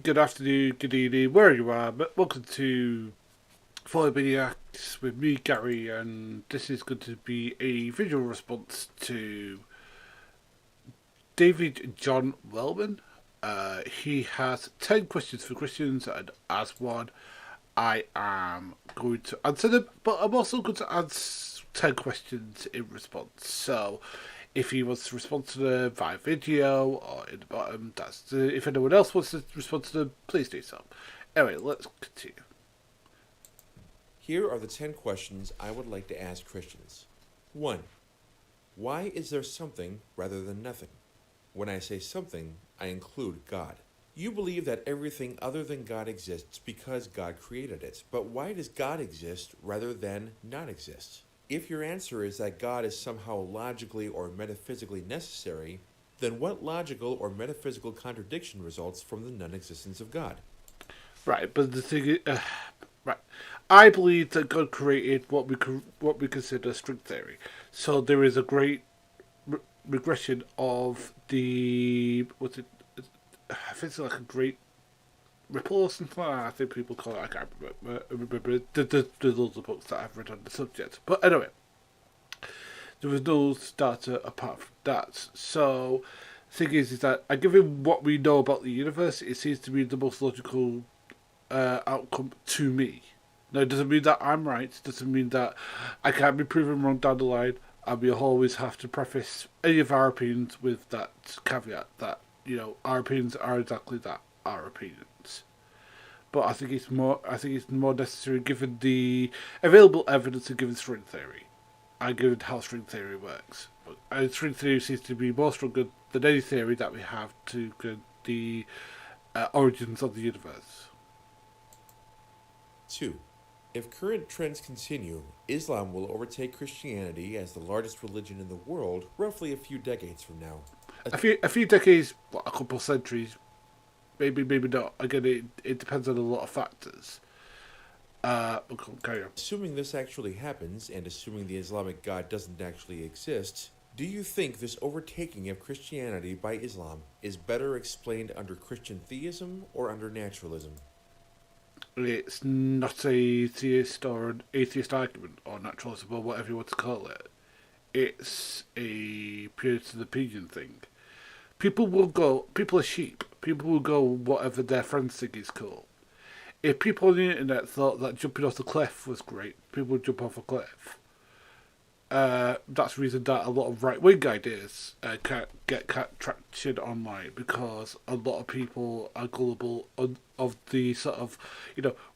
Good afternoon, good evening, wherever you are, but welcome to Follow Maniacs with me, Gary, and this is going to be a visual response to David John Wellman. He has 10 questions for Christians, and as one, I am going to answer them, but I'm also going to answer 10 questions in response. So, if he wants to respond to them via video or in the bottom, if anyone else wants to respond to them, please do so. Anyway, let's continue. Here are the 10 questions I would like to ask Christians. 1. Why is there something rather than nothing? When I say something, I include God. You believe that everything other than God exists because God created it, but why does God exist rather than not exist? If your answer is that God is somehow logically or metaphysically necessary, then what logical or metaphysical contradiction results from the non-existence of God? Right, but the thing is, right, I believe that God created what we consider string theory. So there is a great regression of the what's it? I think it's like a great ripple or something. I think people call it. I can't remember. There's loads of books that I've read on the subject. But anyway, there was no starter apart from that. So the thing is that given what we know about the universe, it seems to be the most logical outcome to me. Now, it doesn't mean that I'm right. It doesn't mean that I can't be proven wrong down the line. And we always have to preface any of our opinions with that caveat that, our opinions are exactly that, our opinions. But I think it's more necessary given the available evidence and given string theory. And given how string theory works. And string theory seems to be more stronger than any theory that we have to the origins of the universe. 2. If current trends continue, Islam will overtake Christianity as the largest religion in the world roughly a few decades from now. A few decades, a couple of centuries, maybe not. Again, it depends on a lot of factors. Okay, carry on. Assuming this actually happens, and assuming the Islamic God doesn't actually exist, do you think this overtaking of Christianity by Islam is better explained under Christian theism or under naturalism? It's not a theist or an atheist argument or naturalism or whatever you want to call it. It's a purity opinion thing. People are sheep. People will go whatever their friends think is cool. If people on the internet thought that jumping off the cliff was great, people would jump off a cliff. That's the reason that a lot of right wing ideas can't get traction online because a lot of people are gullible of the sort of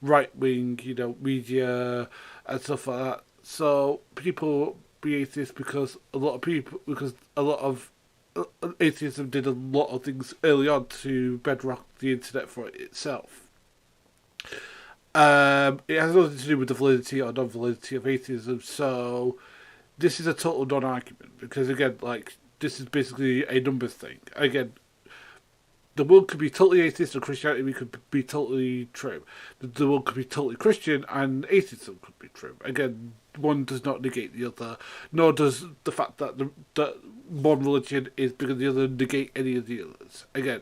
right wing media and stuff like that. So people be atheists because a lot of atheism did a lot of things early on to bedrock the internet for itself. It has nothing to do with the validity or non-validity of atheism. So this is a total non-argument because again, like this is basically a numbers thing. Again, the world could be totally atheist and Christianity could be totally true. The world could be totally Christian and atheism could be true. Again, one does not negate the other, nor does the fact that that one religion is bigger than the other negate any of the others. Again,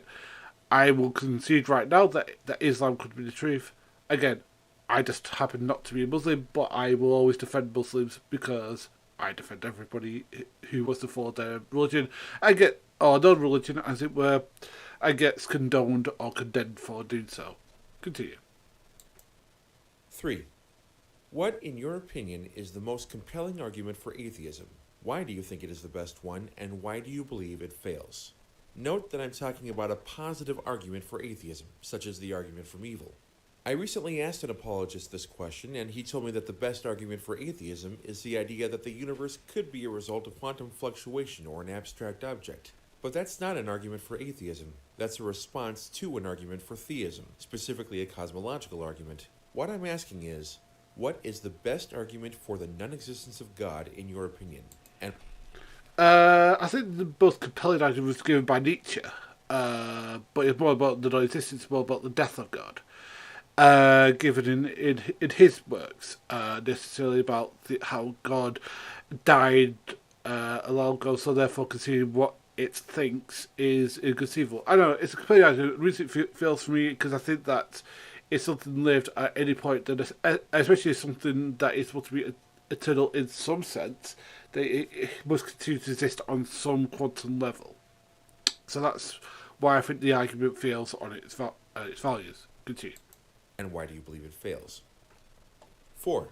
I will concede right now that Islam could be the truth. Again, I just happen not to be a Muslim, but I will always defend Muslims because I defend everybody who wants to follow their religion. Or non-religion, as it were, and gets condoned or condemned for doing so. Continue. 3. What, in your opinion, is the most compelling argument for atheism? Why do you think it is the best one, and why do you believe it fails? Note that I'm talking about a positive argument for atheism, such as the argument from evil. I recently asked an apologist this question, and he told me that the best argument for atheism is the idea that the universe could be a result of quantum fluctuation or an abstract object. But that's not an argument for atheism. That's a response to an argument for theism, specifically a cosmological argument. What I'm asking is, what is the best argument for the non-existence of God in your opinion? And I think the most compelling argument was given by Nietzsche, but it's more about the non-existence, more about the death of God. Given in his works, necessarily about how God died a long ago, so therefore considering what it thinks is inconceivable. I don't know, it's a complete argument. The reason it fails for me because I think that it's something lived at any point, that especially something that is supposed to be eternal in some sense, that it must continue to exist on some quantum level. So that's why I think the argument fails on its values. Continue. And why do you believe it fails? 4.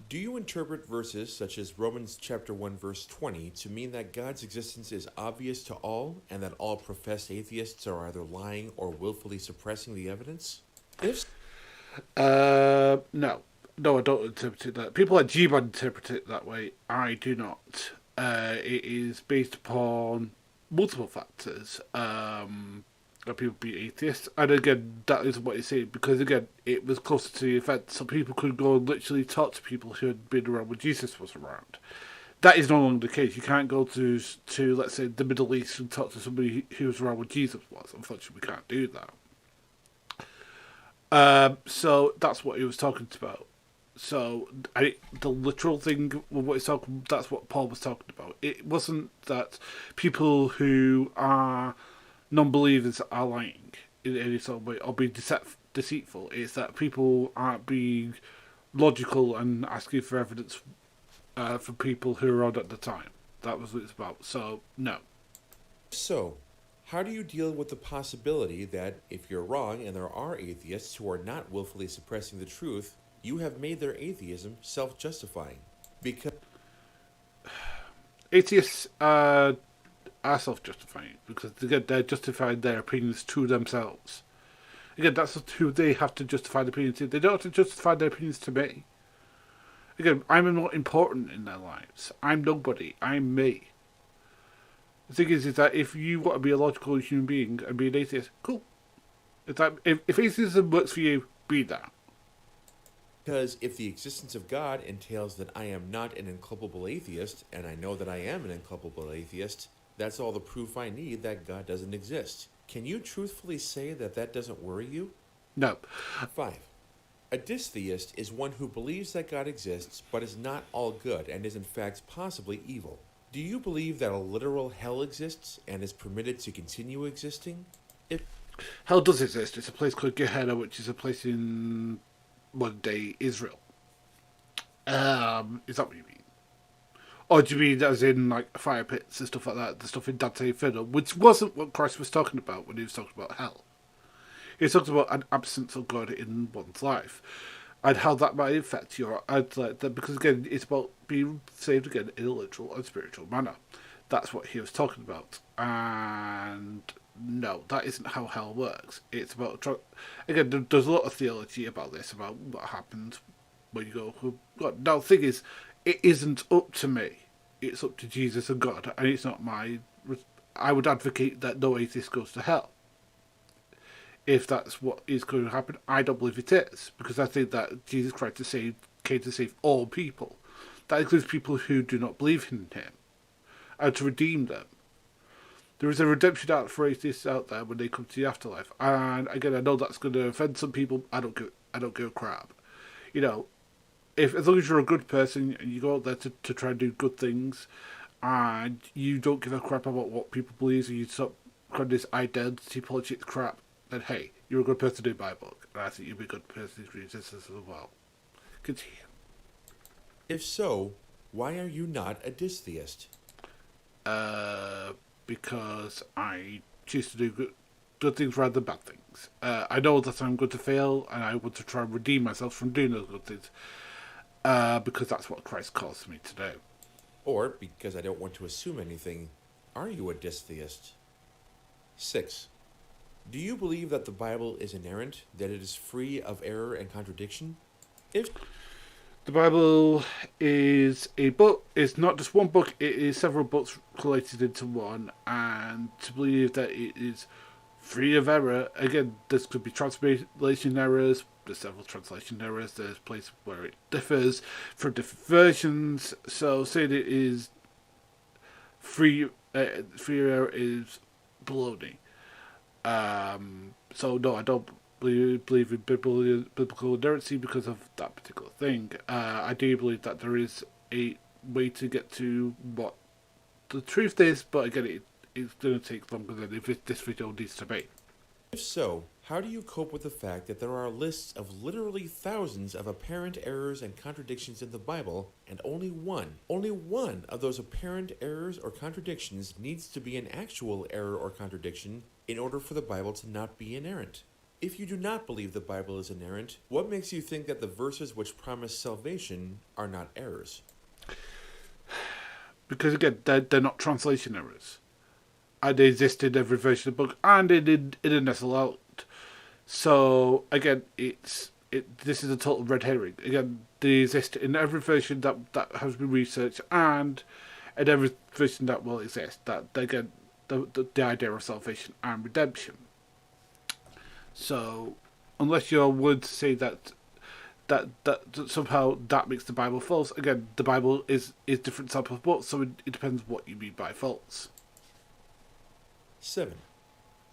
Do you interpret verses such as Romans chapter 1 verse 20 to mean that God's existence is obvious to all and that all professed atheists are either lying or willfully suppressing the evidence? If No. No, I don't interpret it that. People like G-Man interpret it that way. I do not. It is based upon multiple factors. That people be atheists, and again, that isn't what he's saying because again, it was closer to the event, so people could go and literally talk to people who had been around when Jesus was around. That is no longer the case. You can't go to let's say the Middle East and talk to somebody who was around when Jesus was. Unfortunately, we can't do that. So that's what he was talking about. So the literal thing of what he's talking, that's what Paul was talking about. It wasn't that people who are non-believers are lying in any sort of way or being deceitful. It's that people aren't being logical and asking for evidence from people who were on at the time. That was what it's about. So, no. so, how do you deal with the possibility that if you're wrong and there are atheists who are not willfully suppressing the truth, you have made their atheism self-justifying? Because Atheists are self-justifying because again, they're justifying their opinions to themselves. Again, that's who they have to justify the opinions to. They don't have to justify their opinions to me. Again, I'm not important in their lives. I'm nobody. I'm me. The thing is that if you want to be a logical human being and be an atheist, cool. If atheism works for you, be that. Because if the existence of God entails that I am not an inculpable atheist, and I know that I am an inculpable atheist, that's all the proof I need that God doesn't exist. Can you truthfully say that that doesn't worry you? No. 5. A dystheist is one who believes that God exists, but is not all good and is in fact possibly evil. Do you believe that a literal hell exists and is permitted to continue existing? If Hell does exist. It's a place called Gehenna, which is a place in modern-day Israel. Is that what you mean? Or do you mean as in like fire pits and stuff like that, the stuff in Dante Inferno, which wasn't what Christ was talking about when he was talking about hell. He was talking about an absence of God in one's life and how that might affect your intellect. Because again, it's about being saved again in a literal and spiritual manner. That's what he was talking about. And no, that isn't how hell works. It's about again. There's a lot of theology about this, about what happens when you go to God. Now, the thing is, it isn't up to me. It's up to Jesus and God, and it's not my. I would advocate that no atheist goes to hell. If that's what is going to happen, I don't believe it is, because I think that Jesus Christ came to save all people. That includes people who do not believe in him, and to redeem them. There is a redemption arc for atheists out there when they come to the afterlife, and again, I know that's going to offend some people. I don't give a crap. You know, if as long as you're a good person and you go out there to try and do good things, and you don't give a crap about what people believe, and you stop kind of this identity politics crap, then hey, you're a good person to do my book, and I think you'll be a good person to read this as well. Continue. If so, why are you not a dystheist? Because I choose to do good things rather than bad things. I know that I'm going to fail, and I want to try and redeem myself from doing those good things. Because that's what Christ calls me to do. Or, because I don't want to assume anything, are you a dystheist? 6. Do you believe that the Bible is inerrant, that it is free of error and contradiction? If The Bible is a book. It's not just one book. It is several books collated into one. And to believe that it is free of error, again, this could be translation errors. There's several translation errors. There's places where it differs from different versions. So saying it is free error is baloney. So no, I don't believe in biblical inerrancy because of that particular thing. I do believe that there is a way to get to what the truth is, but again, it's going to take longer than if this video needs to be. If so, how do you cope with the fact that there are lists of literally thousands of apparent errors and contradictions in the Bible, and only one of those apparent errors or contradictions needs to be an actual error or contradiction in order for the Bible to not be inerrant? If you do not believe the Bible is inerrant, what makes you think that the verses which promise salvation are not errors? Because again, they're not translation errors. And they exist in every version of the book and in a nestle out. So again, this is a total red herring. Again, they exist in every version that has been researched and in every version that will exist. That again, the idea of salvation and redemption. So unless you're willing to say that somehow that makes the Bible false, again, the Bible is different type of book, so it depends what you mean by false. 7.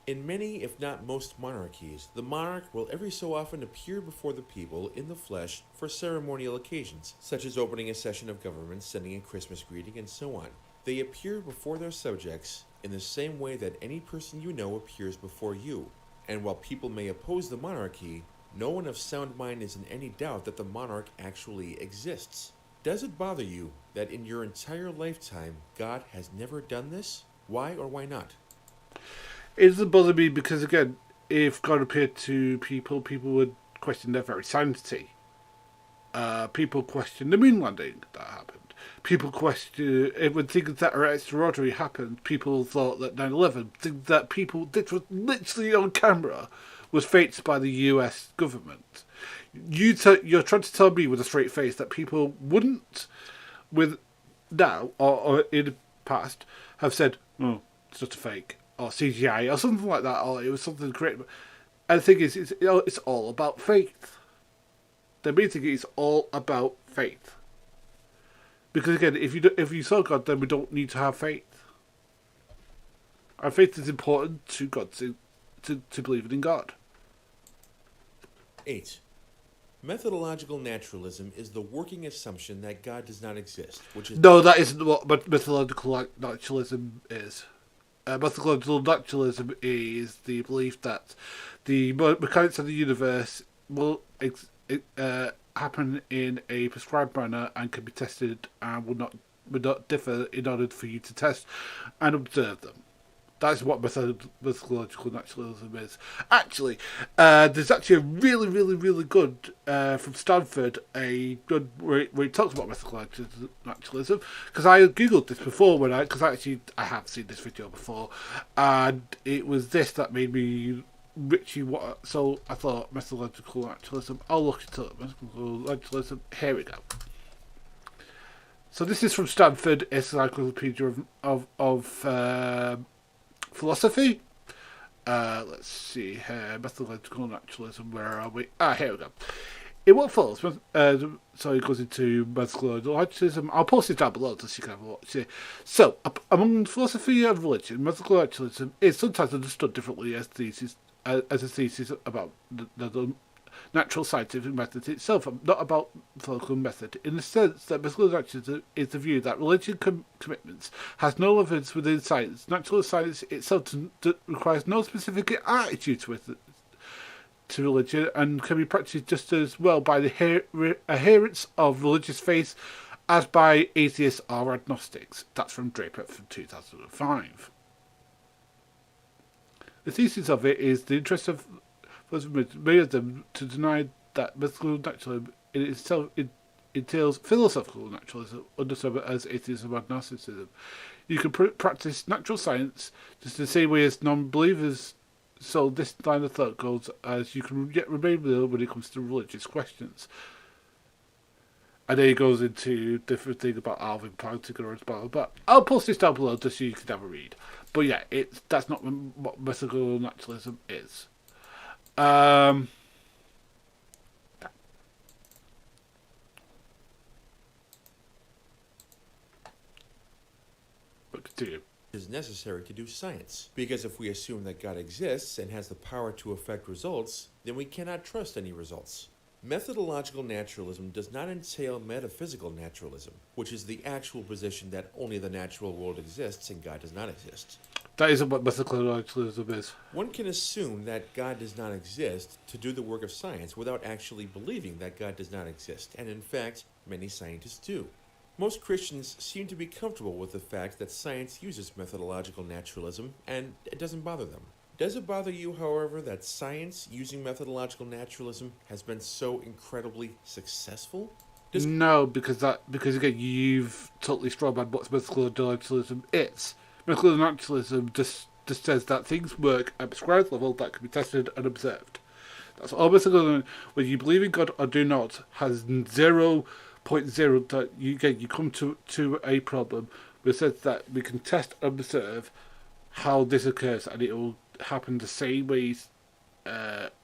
In many, if not most monarchies, the monarch will every so often appear before the people in the flesh for ceremonial occasions, such as opening a session of government, sending a Christmas greeting, and so on. They appear before their subjects in the same way that any person you know appears before you. And while people may oppose the monarchy, no one of sound mind is in any doubt that the monarch actually exists. Does it bother you that in your entire lifetime God has never done this? Why or why not? It doesn't bother me because, again, if God appeared to people, people would question their very sanity. People question the moon landing that happened. People question, when things that are extraordinary happened, people thought that 9/11, things that people did was literally on camera, was faked by the US government. You're trying to tell me with a straight face that people wouldn't, with now, or in the past, have said, oh, it's just a fake, or CGI, or something like that, or it was something creative. And the thing is, it's all about faith. The main thing is all about faith. Because again, if you saw God, then we don't need to have faith. Our faith is important to God, to believe in God. 8. Methodological naturalism is the working assumption that God does not exist, which is... No, that isn't what methodological naturalism is. Methodological naturalism is the belief that the mechanics of the universe will happen in a prescribed manner and can be tested and will not differ in order for you to test and observe them. That's what methodological naturalism is. Actually, there's actually a really, really, really good from Stanford, a good where he talks about methodological naturalism, because I googled this before because I have seen this video before, and it was this that made me so I thought methodological naturalism. I'll look it up. Methodological naturalism. Here we go. So this is from Stanford Encyclopedia of Philosophy. Let's see here. Methodological naturalism. Where are we? Here we go. In what follows, so it goes into methodological naturalism. I'll post it down below so you can have a watch here. So, among philosophy and religion, methodological naturalism is sometimes understood differently as a thesis about the natural scientific method itself, not about philosophical method, in the sense that methodological naturalism is the view that religion commitments has no evidence within science. Natural science itself requires no specific attitude to religion and can be practiced just as well by the adherents of religious faith as by atheists or agnostics. That's from Draper from 2005. The thesis of it is the interest of many of them to deny that methodological naturalism in itself entails philosophical naturalism, understood as atheism or agnosticism. You can practice natural science just the same way as non-believers. So this line of thought goes as you can yet remain real when it comes to religious questions. And then he goes into different things about Alvin Plantinga, blah blah blah. I'll post this down below just so you can have a read. But yeah, that's not what methodological naturalism is. But continue. Is necessary to do science. Because if we assume that God exists and has the power to affect results, then we cannot trust any results. Methodological naturalism does not entail metaphysical naturalism, which is the actual position that only the natural world exists and God does not exist. That isn't what methodological is. One can assume that God does not exist to do the work of science without actually believing that God does not exist, and in fact, many scientists do. Most Christians seem to be comfortable with the fact that science uses methodological naturalism, and it doesn't bother them. Does it bother you, however, that science using methodological naturalism has been so incredibly successful? No, because again, you've totally strawman what methodological is. Methodological naturalism just says that things work at a prescribed level that can be tested and observed. That's all methodological. Whether you believe in God or do not has 0.0 that you come to a problem which says that we can test and observe how this occurs, and it will happen the same ways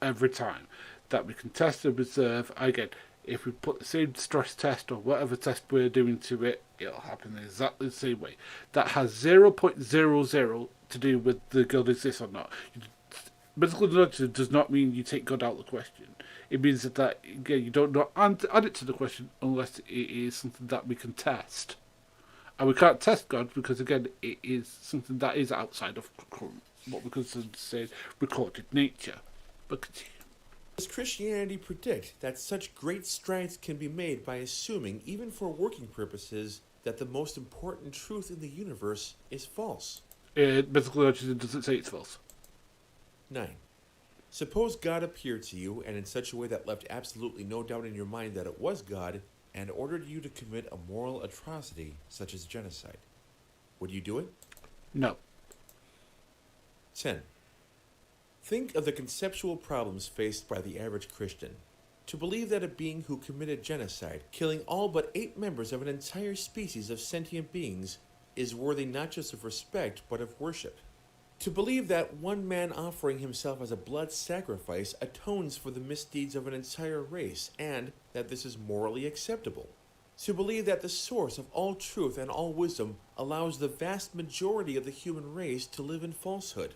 every time. That we can test and observe again. If we put the same stress test or whatever test we're doing to it, it'll happen exactly the same way. That has 0.00 to do with the God exists or not. Mythical naturalism does not mean you take God out of the question. It means that again, you don't add it to the question unless it is something that we can test. And we can't test God because, again, it is something that is outside of what we consider to say recorded nature. But continue. Does Christianity predict that such great strides can be made by assuming, even for working purposes, that the most important truth in the universe is false? Mythical naturalism doesn't say it's false. 9. Suppose God appeared to you, and in such a way that left absolutely no doubt in your mind that it was God, and ordered you to commit a moral atrocity such as genocide. Would you do it? No. 10. Think of the conceptual problems faced by the average Christian. To believe that a being who committed genocide, killing all but 8 members of an entire species of sentient beings, is worthy not just of respect but of worship. To believe that one man offering himself as a blood sacrifice atones for the misdeeds of an entire race, and that this is morally acceptable. To believe that the source of all truth and all wisdom allows the vast majority of the human race to live in falsehood.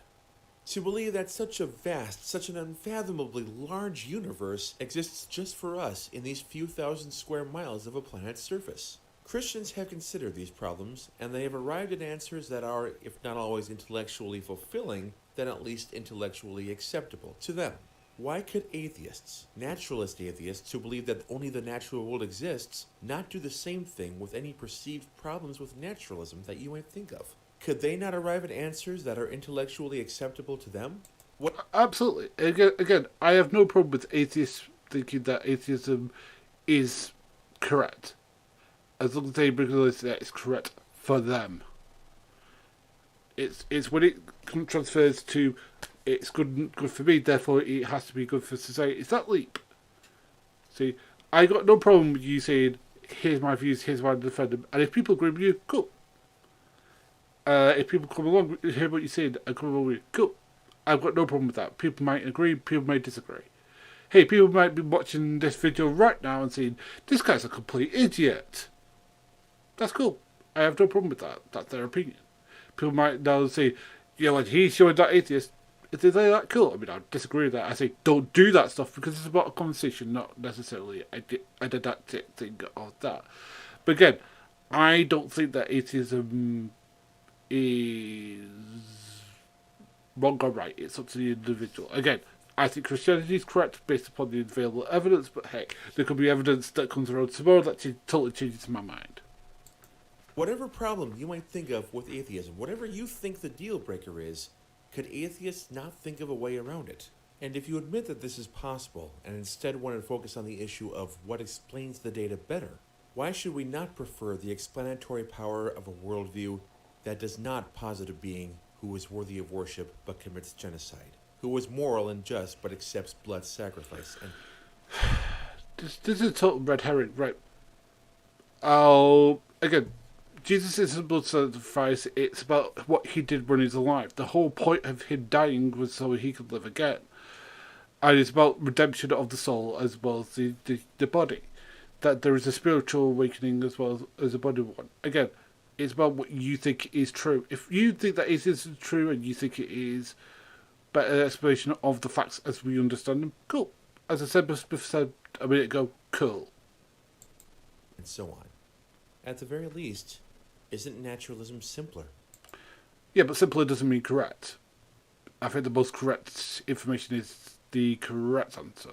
To believe that such a vast, such an unfathomably large universe exists just for us in these few thousand square miles of a planet's surface. Christians have considered these problems, and they have arrived at answers that are, if not always intellectually fulfilling, then at least intellectually acceptable to them. Why could atheists, naturalist atheists who believe that only the natural world exists, not do the same thing with any perceived problems with naturalism that you might think of? Could they not arrive at answers that are intellectually acceptable to them? What? Absolutely. Again, I have no problem with atheists thinking that atheism is correct, as long as they recognize that it's correct for them. It's when it transfers to it's good for me, therefore it has to be good for society. It's that leap. See, I got no problem with you saying, "Here's my views, here's why I defend them," and if people agree with you, cool. If people come along, hear what you're saying, and come along with you, cool. I've got no problem with that. People might agree, people might disagree. Hey, people might be watching this video right now and saying, "This guy's a complete idiot." That's cool. I have no problem with that. That's their opinion. People might now say, and he's showing that atheist. If they say that, cool. I mean, I disagree with that. I say, don't do that stuff because it's about a conversation, not necessarily a didactic thing of that. But again, I don't think that atheism is wrong or right. It's up to the individual. Again, I think Christianity is correct based upon the available evidence, but hey, there could be evidence that comes around tomorrow that totally changes my mind. Whatever problem you might think of with atheism, whatever you think the deal breaker is, could atheists not think of a way around it? And if you admit that this is possible, and instead want to focus on the issue of what explains the data better, why should we not prefer the explanatory power of a worldview that does not posit a being who is worthy of worship but commits genocide, who is moral and just but accepts blood sacrifice? And this is a total red herring, right? Again, Jesus isn't blood sacrifice. It's about what he did when he was alive. The whole point of him dying was so he could live again, and it's about redemption of the soul as well as the body. That there is a spiritual awakening as well as a body one. Again, it's about what you think is true. If you think that it is true and you think it is better explanation of the facts as we understand them, cool. As I said a minute ago, cool. and so on. At the very least, isn't naturalism simpler? Yeah, but simpler doesn't mean correct. I think the most correct information is the correct answer.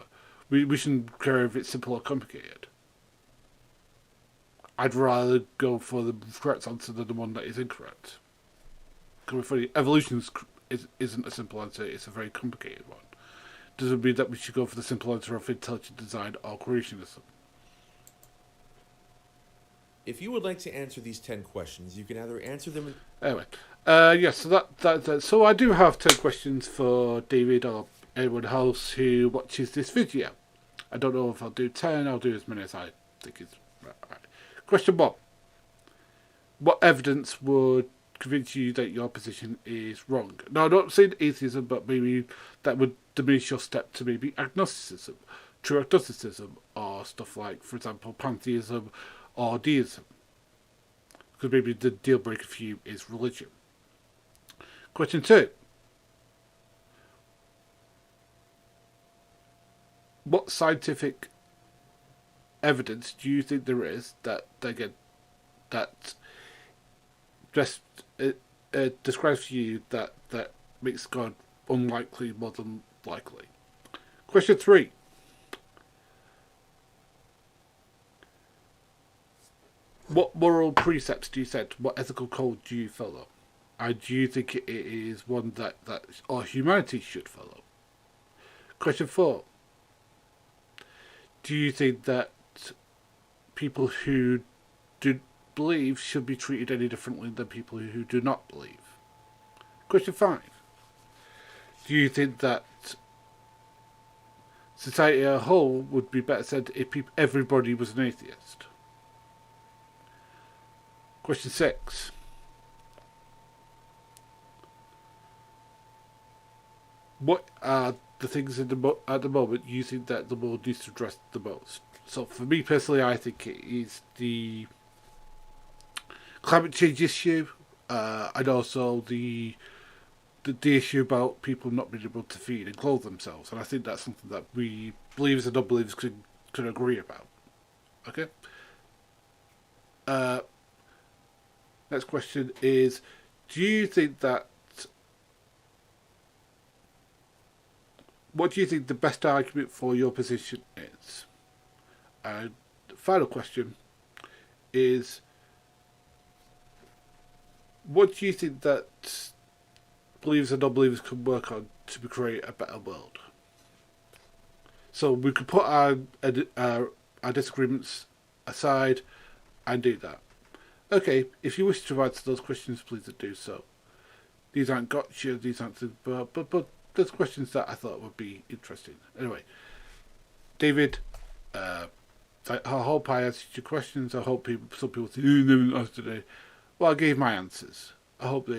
We shouldn't care if it's simple or complicated. I'd rather go for the correct answer than the one that is incorrect. Because funny, evolution isn't a simple answer, it's a very complicated one. Doesn't mean that we should go for the simple answer of intelligent design or creationism. If you would like to answer these 10 questions, you can either answer them... Anyway, yes, so that. So I do have 10 questions for David or anyone else who watches this video. I don't know if I'll do 10, I'll do as many as I think is right. Question 1. What evidence would convince you that your position is wrong? Now, I'm not saying atheism, but maybe that would diminish your step to maybe agnosticism, true agnosticism, or stuff like, for example, pantheism or deism. Because maybe the deal breaker for you is religion. Question 2. What scientific evidence do you think there is that just describes for you that makes God unlikely more than likely? Question 3. What moral precepts do you set? What ethical code do you follow? And do you think it is one that our humanity should follow? Question 4. Do you think that people who do believe should be treated any differently than people who do not believe? Question 5. Do you think that society as a whole would be better said if everybody was an atheist? Question 6. What are the things at the moment you think that the world needs to address the most? So for me personally, I think it is the climate change issue, and also the issue about people not being able to feed and clothe themselves. And I think that's something that we believers and non-believers can agree about. Okay? Next question is, what do you think the best argument for your position is? And the final question is, what do you think that believers and non-believers can work on to create a better world? So we could put our disagreements aside and do that. Okay, if you wish to answer those questions, please do so. These aren't gotcha, these aren't... But there's questions that I thought would be interesting. Anyway, David, I hope I answered your questions. I hope some people say, you never asked today. Well, I gave my answers. I hope